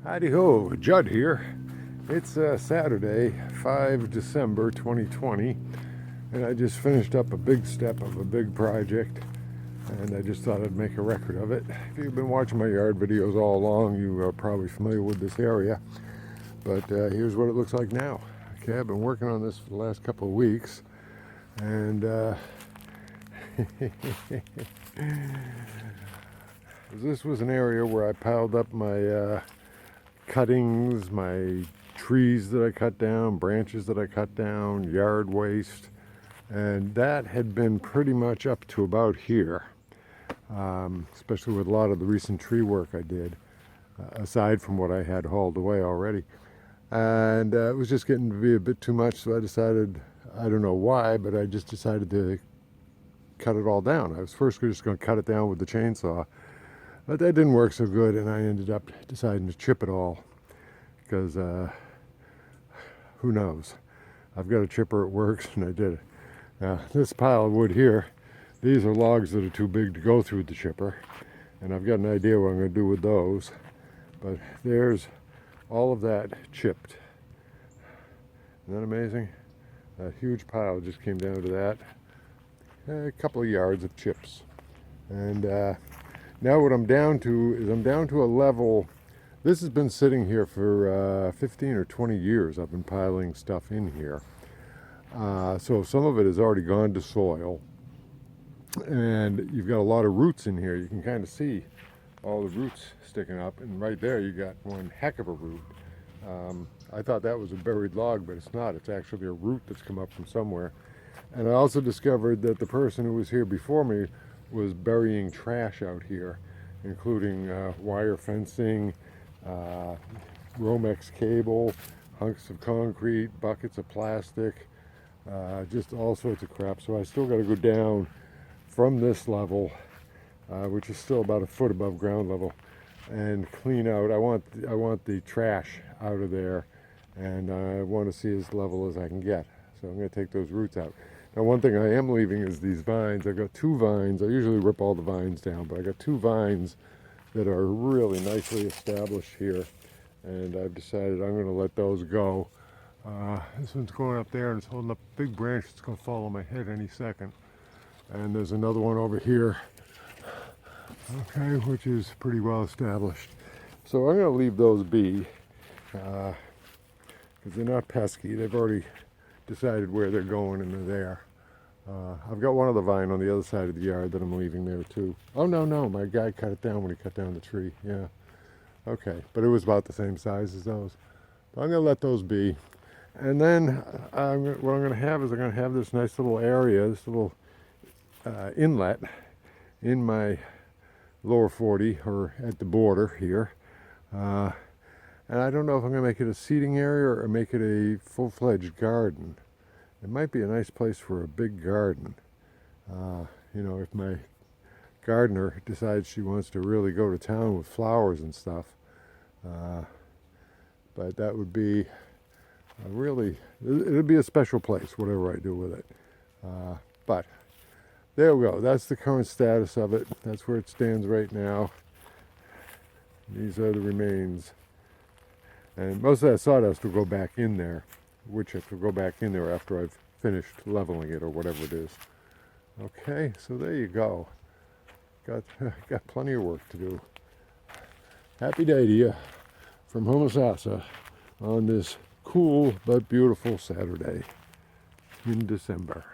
Howdy ho, Judd here. It's Saturday, 5 December 2020, and I just finished up a big step of a big project, and I just thought I'd make a record of it. If you've been watching my yard videos all along, you are probably familiar with this area, but here's what it looks like now. Okay, I've been working on this for the last couple of weeks, and this was an area where I piled up my cuttings, my trees that I cut down, branches that I cut down, yard waste, and that had been pretty much up to about here, especially with a lot of the recent tree work I did, aside from what I had hauled away already. And it was just getting to be a bit too much, so I decided, I don't know why, but I just decided to cut it all down. I was first just going to cut it down with the chainsaw, but that didn't work so good, and I ended up deciding to chip it all because who knows? I've got a chipper, it works, and I did it. Now, this pile of wood here, these are logs that are too big to go through the chipper, and I've got an idea what I'm going to do with those, but there's all of that chipped. Isn't that amazing? A huge pile just came down to that. A couple of yards of chips. And now what I'm down to is I'm down to a level. This has been sitting here for 15 or 20 years. I've been piling stuff in here. So some of it has already gone to soil. And you've got a lot of roots in here. You can kind of see all the roots sticking up. And right there you got one heck of a root. I thought that was a buried log, but it's not. It's actually a root that's come up from somewhere. And I also discovered that the person who was here before me was burying trash out here, including wire fencing, Romex cable, hunks of concrete, buckets of plastic, just all sorts of crap. So I still got to go down from this level, which is still about a foot above ground level, and clean out. I want the trash out of there, and I want to see as level as I can get. So I'm going to take those roots out. Now, one thing I am leaving is these vines. I've got two vines. I usually rip all the vines down, but I got two vines that are really nicely established here, and I've decided I'm going to let those go. This one's going up there, and it's holding up a big branch that's going to fall on my head any second. And there's another one over here, okay, which is pretty well established. So I'm going to leave those be, because they're not pesky. They've already decided where they're going, and they're there. I've got one other vine on the other side of the yard that I'm leaving there too. Oh no, my guy cut it down when he cut down the tree. Yeah, okay, but it was about the same size as those. But I'm going to let those be, and then what I'm going to have is I'm going to have this nice little area, this little inlet in my lower 40 or at the border here. And I don't know if I'm going to make it a seating area or make it a full-fledged garden. It might be a nice place for a big garden. You know, if my gardener decides she wants to really go to town with flowers and stuff. But that would be it'd be a special place, whatever I do with it. But there we go. That's the current status of it. That's where it stands right now. These are the remains. And most of that sawdust will go back in there, wood chips will go back in there after I've finished leveling it or whatever it is. Okay, so there you go. Got plenty of work to do. Happy day to you from Homosassa on this cool but beautiful Saturday in December.